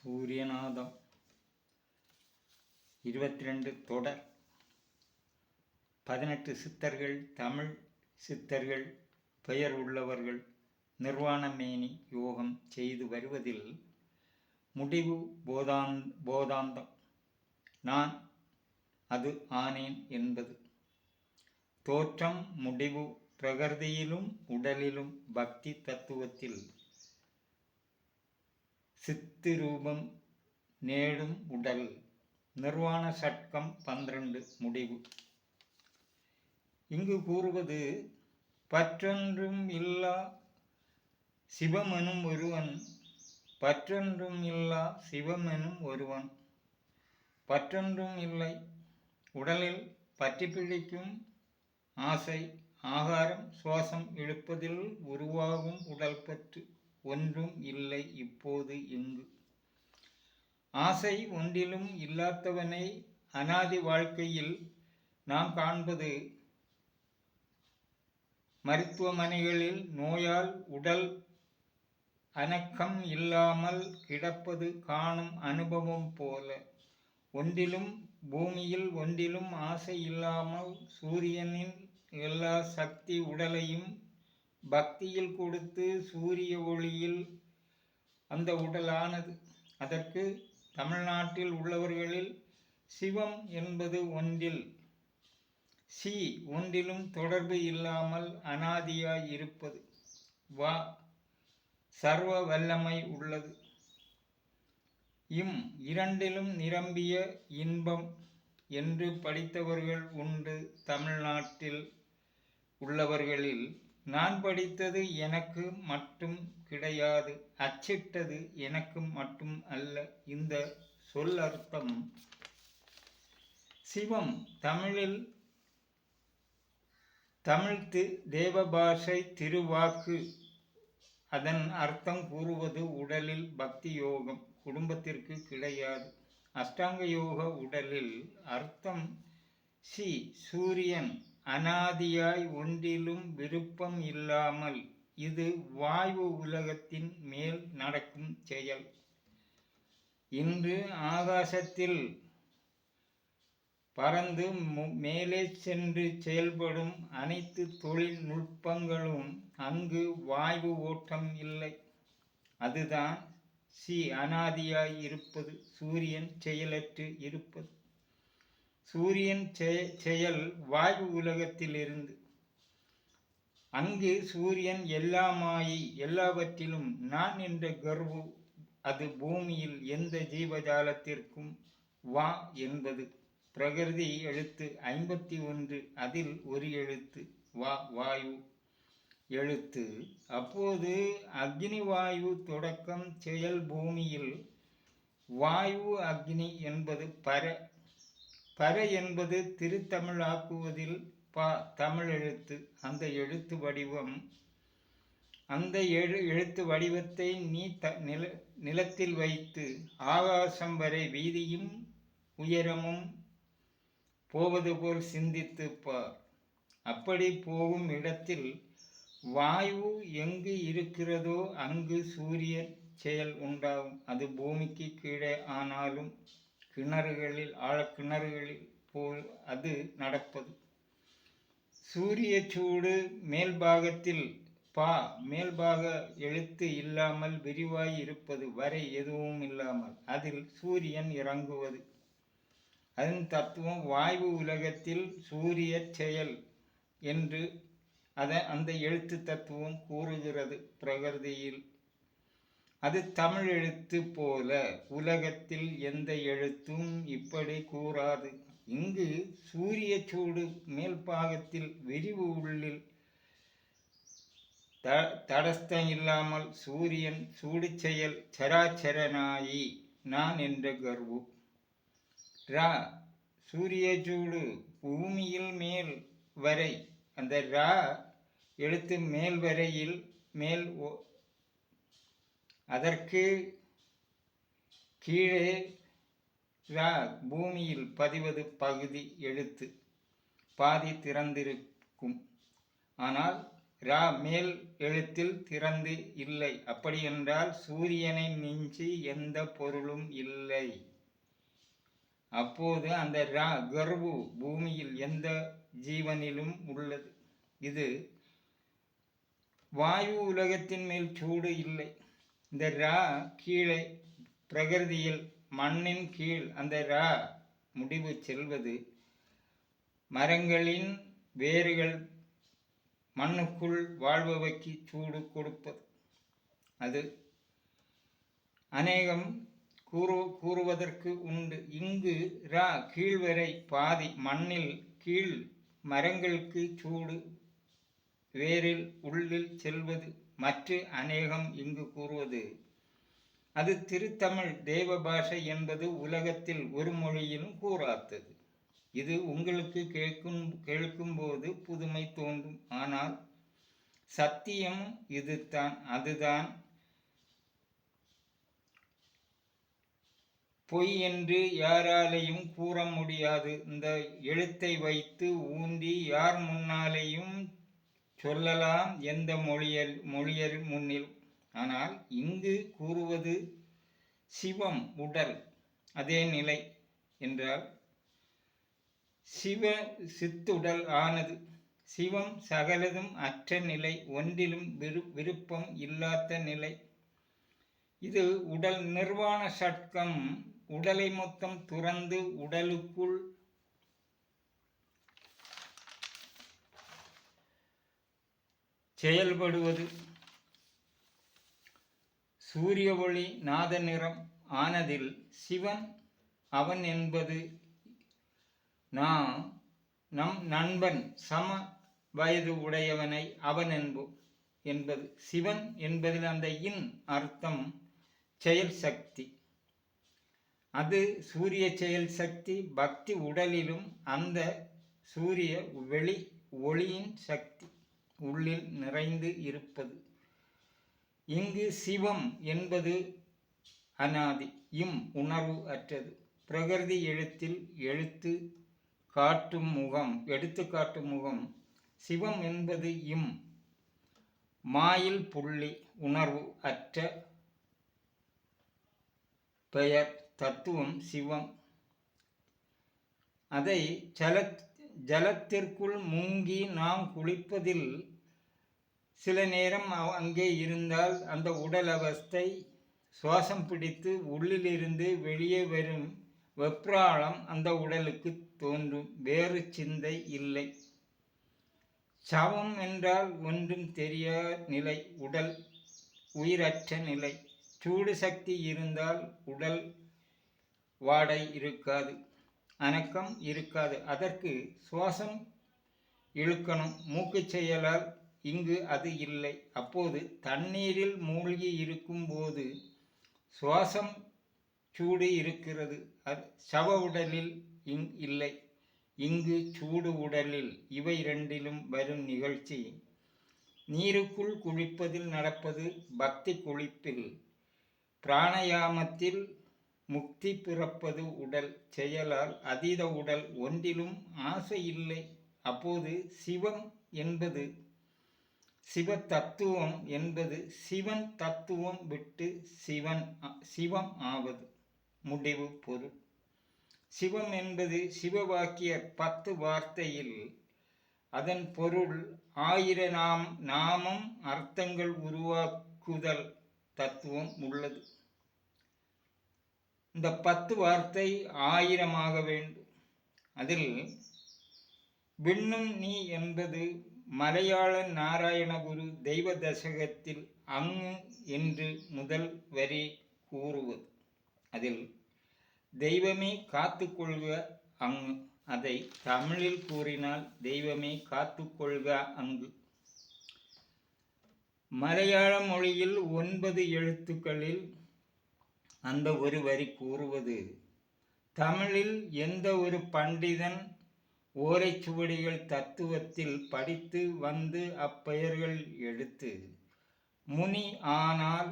சூரியநாதம் 22 தொடர். 18 சித்தர்கள், தமிழ் சித்தர்கள் பெயர் உள்ளவர்கள் நிர்வாணமேனி யோகம் செய்து வருவதில் முடிவு போதாந்தம் நான் அது ஆனேன் என்பது. தோற்றம் முடிவு பிரகிருதியிலும் உடலிலும் பக்தி தத்துவத்தில் சித்திரூபம் நேடும் உடல் நிர்வாண சட்கம் 12 முடிவு. இங்கு கூறுவது பற்றொன்றும் இல்லா சிவமெனும் ஒருவன், பற்றொன்றும் இல்லா சிவமெனும் ஒருவன். பற்றொன்றும் இல்லை. உடலில் பற்றி பிடிக்கும் ஆசை, ஆகாரம், சுவாசம் இழுப்பதில் உருவாகும் உடல் பற்று ஒன்றும் இல்லை இப்போது இங்கு. ஆசை ஒன்றிலும் இல்லாதவனை அனாதி வாழ்க்கையில் நாம் காண்பது மருத்துவமனைகளில் நோயால் உடல் அனக்கம் இல்லாமல் கிடப்பது காணும் அனுபவம் போல. ஒன்றிலும் பூமியில் ஒன்றிலும் ஆசை இல்லாமல் சூரியனின் எல்லா சக்தி உடலையும் பக்தியில் கொடுத்து சூரிய ஒளியில் அந்த உடலானது. அதற்கு தமிழ்நாட்டில் உள்ளவர்களில் சிவம் என்பது ஒன்றில் ஒன்றிலும் தொடர்பு இல்லாமல் அனாதியாய் இருப்பது. சர்வ வல்லமை உள்ளது. இரண்டிலும் நிரம்பிய இன்பம் என்று படித்தவர்கள் உண்டு. தமிழ்நாட்டில் உள்ளவர்களில் நான் படித்தது எனக்கு மட்டும் கிடையாது, அச்சிட்டது எனக்கு மட்டும் அல்ல. இந்த சொல்லர்த்தம் சிவம் தமிழில் தமிழ் தேவபாஷை திருவாக்கு. அதன் அர்த்தம் கூறுவது உடலில் பக்தி யோகம் குடும்பத்திற்கு கிடையாது. அஷ்டாங்க யோக உடலில் அர்த்தம் சூரியன் அனாதியாய் ஒன்றிலும் விருப்பம் இல்லாமல். இது வாயு உலகத்தின் மேல் நடக்கும் செயல். இன்று ஆகாசத்தில் பறந்து மேலே சென்று செயல்படும் அனைத்து தொழில்நுட்பங்களும் அங்கு வாயு ஓட்டம் இல்லை. அதுதான் அனாதியாய் இருப்பது, சூரியன் செயலற்று இருப்பது. சூரியன் செயல் வாயு உலகத்தில் இருந்து. அங்கு சூரியன் எல்லாமாயி எல்லாவற்றிலும் நான் என்ற கர்வு. அது பூமியில் எந்த ஜீவஜாலத்திற்கும் வா என்பது. பிரகிருதி எழுத்து 51, அதில் ஒரு எழுத்து வாயு எழுத்து. அப்போது அக்னி வாயு தொடக்கம் செயல் பூமியில். வாயு அக்னி என்பது பர என்பது திருத்தமிழாக்குவதில் தமிழ் எழுத்து. அந்த எழுத்து வடிவம், அந்த எழுத்து வடிவத்தை நீ நிலத்தில் வைத்து ஆகாசம் வரை வீதியும் உயரமும் போவது போல் சிந்தித்து பார். அப்படி போகும் இடத்தில் வாயு எங்கு இருக்கிறதோ அங்கு சூரியன் செயல் உண்டாகும். அது பூமிக்கு கீழே ஆனாலும் கிணறுகளில் ஆழக்கிணறுகளில் போல் அது நடப்பது. சூரிய சூடு மேல்பாகத்தில் மேல்பாக எழுத்து இல்லாமல் விரிவாய் இருப்பது, வரை எதுவும் இல்லாமல் அதில் சூரியன் இறங்குவது. அதன் தத்துவம் வாயு உலகத்தில் சூரிய செயல் என்று அந்த எழுத்து தத்துவம் கூறுகிறது. பிரகிருதியில் அது தமிழ் எழுத்து போல. உலகத்தில் எந்த எழுத்தும் இப்படி கூறாது. இங்கு சூரிய சூடு மேல்பாகத்தில் விரிவு உள்ளில் தடஸ்தம் இல்லாமல் சூரியன் சூடு செயல் சராச்சரனாயி நான் என்ற கர்வு. சூரிய சூடு பூமியில் மேல் வரை. அந்த எழுத்து மேல் வரையில் மேல். அதற்கு கீழே பூமியில் பதிவது பகுதி எழுத்து பாதி திறந்திருக்கும். ஆனால் ரா மேல் எழுத்தில் திறந்து இல்லை. அப்படி என்றால் சூரியனை மிஞ்சி எந்த பொருளும் இல்லை. அப்போது அந்த ரா கர்வு பூமியில் எந்த ஜீவனிலும் உள்ளது. இது வாயு உலகத்தின் மேல் சூடு இல்லை. இந்த ரா கீழே பிரகிருதியில் மண்ணின் கீழ் அந்த ரா முடிவு செல்வது மரங்களின் வேர்கள் மண்ணுக்குள் வாழ்பவைக்கு சூடு கொடுப்பது. அது அநேகம் கூறுவதற்கு உண்டு. இங்கு ரா கீழ்வரை பாதி மண்ணில் கீழ் மரங்களுக்கு சூடு வேரில் உள்ளில் செல்வது மற்ற அநேகம் இங்கு கூறுவது. அது திருத்தமிழ் தேவ பாஷை என்பது உலகத்தில் ஒரு மொழியிலும் கூறாத்தது. இது உங்களுக்கு கேட்கும்போது புதுமை தோன்றும். ஆனால் சத்தியம் இதுதான். அதுதான் பொய் என்று யாராலையும் கூற முடியாது. இந்த எழுத்தை வைத்து ஊன்றி யார் முன்னாலேயும் சொல்லலாம், எந்த மொழியர் முன்னில். ஆனால் இங்கு கூறுவது சிவம் உடல் அதே நிலை என்றால் சிவ சித்துடல் ஆனது. சிவம் சகலதும் அற்ற நிலை, ஒன்றிலும் விருப்பம் இல்லாத நிலை. இது உடல் நிர்வாண சட்கம். உடலை மொத்தம் துறந்து உடலுக்குள் செயல்படுவது. சூரிய ஒளி நாத நிறம் ஆனதில் சிவன் அவன் என்பது நம் நண்பன் சம வயது உடையவனை அவன் என்பது. சிவன் என்பதில் அந்த இன் அர்த்தம் செயல் சக்தி. அது சூரிய செயல் சக்தி. பக்தி உடலிலும் அந்த சூரிய ஒளியின் சக்தி உள்ளில் நிறைந்து இருப்பது. இங்கு சிவம் என்பது அனாதி, இம் உணர்வு அற்றது. பிரகிருதி எழுத்தில் எடுத்து காட்டும் முகம். சிவம் என்பது இம் மாயில் புள்ளி, உணர்வு அற்ற பெயர் தத்துவம் சிவம். அதை ஜலத்திற்குள் முங்கி நாம் குளிப்பதில் சில நேரம் அங்கே இருந்தால் அந்த உடல் அவஸ்தை சுவாசம் பிடித்து உள்ளிலிருந்து வெளியே வரும் வெப்ராளம் அந்த உடலுக்கு தோன்றும். வேறு சிந்தை இல்லை. சவம் என்றால் ஒன்றும் தெரியாத நிலை, உடல் உயிரற்ற நிலை. சூடு சக்தி இருந்தால் உடல் வாடை இருக்காது, அனக்கம் இருக்காது. அதற்கு சுவாசம் இழுக்கணும், மூக்கு செயலால். இங்கு அது இல்லை. அப்போது தண்ணீரில் மூழ்கி இருக்கும் போது சுவாசம் சூடு இருக்கிறது. அது சவ உடலில் இல்லை. இங்கு சூடு உடலில். இவை இரண்டிலும் வரும் நிகழ்ச்சி நீருக்குள் குளிப்பதில் நடப்பது. பக்தி குளிப்பில் பிராணயாமத்தில் முக்தி பிறப்பது. உடல் செயலால் அதீத உடல் ஒன்றிலும் ஆசை இல்லை. அப்போது சிவம் என்பது சிவ தத்துவம் என்பது சிவன் தத்துவம் விட்டு சிவம் ஆவது முடிவு பொருள். சிவம் என்பது சிவவாக்கியர் 10 வார்த்தையில் அதன் பொருள் 1000 நாமம் அர்த்தங்கள் உருவாக்குதல் தத்துவம் உள்ளது. இந்த 10 வார்த்தை 1000 வேண்டும். அதில் விண்ணும் நீ என்பது மலையாள நாராயணகுரு தெய்வ தசகத்தில் அங்கு என்று முதல் வரி கூறுவது. அதில் தெய்வமே காத்து கொள்க அங்கு. அதை தமிழில் கூறினால் தெய்வமே காத்து கொள்க அங்கு. மலையாள மொழியில் 9 எழுத்துக்களில் அந்த ஒரு வரி கூறுவது. தமிழில் எந்த ஒரு பண்டிதன் ஓலைச்சுவடிகள் தத்துவத்தில் படித்து வந்து அப்பெயர்கள் எடுத்து முனி ஆனால்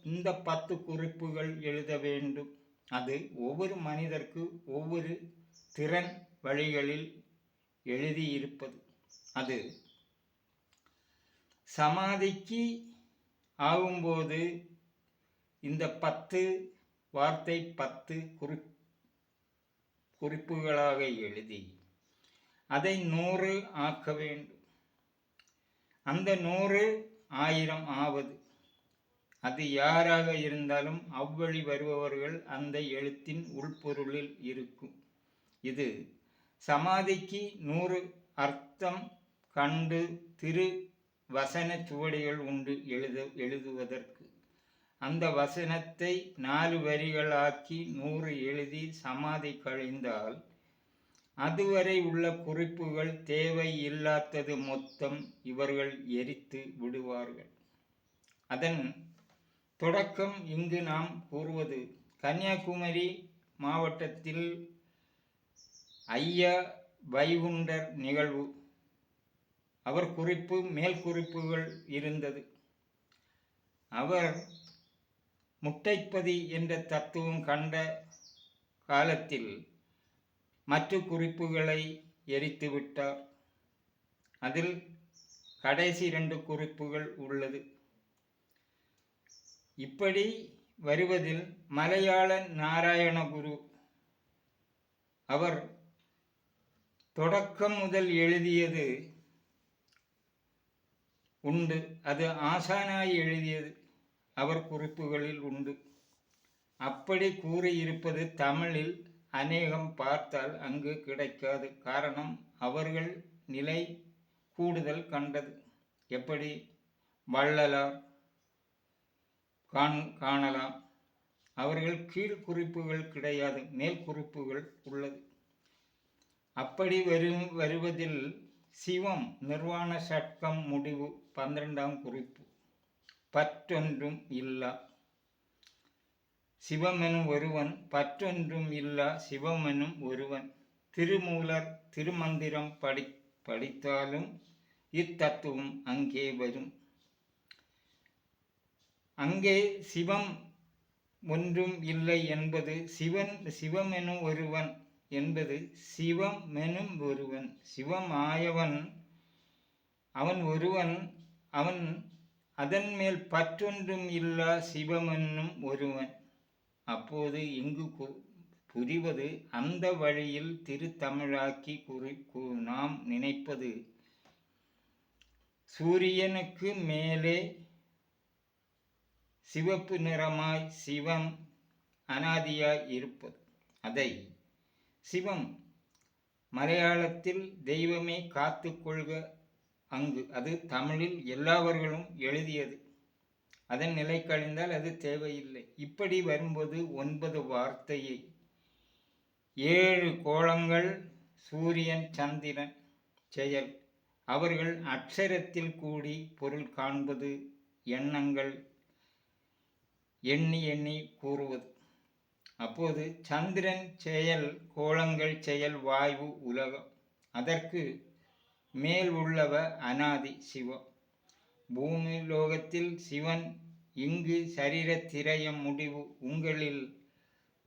இந்த 10 குறிப்புகள் எழுத வேண்டும். அது ஒவ்வொரு மனிதருக்கு ஒவ்வொரு திறன் வழிகளில் எழுதியிருப்பது. அது சமாதிக்கு ஆகும்போது இந்த 10 வார்த்தை 10 குறிப்புகளாக எழுதி அதை 100 ஆக்க வேண்டும். அந்த 100 1000 ஆவது. அது யாராக இருந்தாலும் அவ்வழி வருபவர்கள் அந்த எழுத்தின் உள்பொருளில் இருக்கும். இது சமாதிக்கு 100 அர்த்தம் கண்டு திரு வசன சுவடிகள் உண்டு எழுதுவதற்கு. அந்த வசனத்தை 4 வரிகள் ஆக்கி 100 எழுதி சமாதி கழிந்தால் அதுவரை உள்ள குறிப்புகள் தேவை இல்லாதது மொத்தம் இவர்கள் எரித்து விடுவார்கள். அதன் தொடக்கம் இங்கு நாம் கூறுவது கன்னியாகுமரி மாவட்டத்தில் ஐயா வைகுண்டர் நிகழ்வு. அவர் குறிப்பு மேல் குறிப்புகள் இருந்தது. அவர் முட்டைப்பதி என்ற தத்துவம் கண்ட காலத்தில் மற்ற குறிப்புகளை எரித்து விட்டார். அதில் கடைசி 2 குறிப்புகள் உள்ளது. இப்படி வருவதில் மலையாள நாராயணகுரு அவர் தொடக்கம் முதல் எழுதியது உண்டு. அது ஆசானாய் எழுதியது அவர் குறிப்புகளில் உண்டு. அப்படி கூறியிருப்பது தமிழில் அநேகம் பார்த்தால் அங்கு கிடைக்காது. காரணம், அவர்கள் நிலை கூடுதல் கண்டது. எப்படி வள்ளலார் காணலாம். அவர்கள் கீழ் குறிப்புகள் கிடையாது, மேல் குறிப்புகள் உள்ளது. அப்படி வருவதில் சிவம் நிர்வாண சட்கம் முடிவு 12ஆம் குறிப்பு. பற்றொன்றும் இல்லா சிவமெனும் ஒருவன், பற்றொன்றும் இல்லா சிவமெனும் ஒருவன். திருமூலர் திருமந்திரம் படித்தாலும் இத்தத்துவம் அங்கே வரும். அங்கே சிவம் ஒன்றும் இல்லை என்பது சிவமெனும் ஒருவன் என்பது சிவமெனும் ஒருவன். சிவம் ஆயவன் அவன் ஒருவன். அவன் அதன் மேல் பற்றொன்றும் இல்லா சிவமென்னும் ஒருவன். அப்போது இங்கு புரிவது அந்த வழியில் திருத்தமிழாக்கி நாம் நினைப்பது சூரியனுக்கு மேலே சிவப்பு நிறமாய் சிவம் அனாதியாய் இருப்பது. அதை சிவம் மலையாளத்தில் தெய்வமே காத்து கொள்க அங்கு. அது தமிழில் எல்லாவர்களும் எழுதியது. அதன் நிலை கழிந்தால் அது தேவையில்லை. இப்படி வரும்போது 9 வார்த்தையை 7 கோலங்கள் சூரியன் சந்திரன் செயல். அவர்கள் அக்ஷரத்தில் கூடி பொருள் காண்பது, எண்ணங்கள் எண்ணி எண்ணி கூறுவது. அப்போது சந்திரன் செயல், கோலங்கள் செயல், வாயு உலகம். அதற்கு மேல் உள்ளவ அனாதி சிவம். பூமி லோகத்தில் சிவன், இங்கு சரீர திரயம் முடிவு. உங்களில்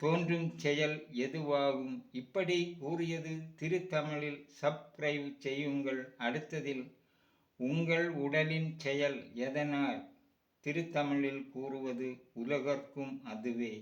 தோன்றும் செயல் எதுவாகும்? இப்படி கூறியது திருத்தமிழில். சப்ஸ்கிரைப் செய்யுங்கள். அடுத்ததில் உங்கள் உடலின் செயல் எதனால் திருத்தமிழில் கூறுவது உலகர்க்கும் அதுவே.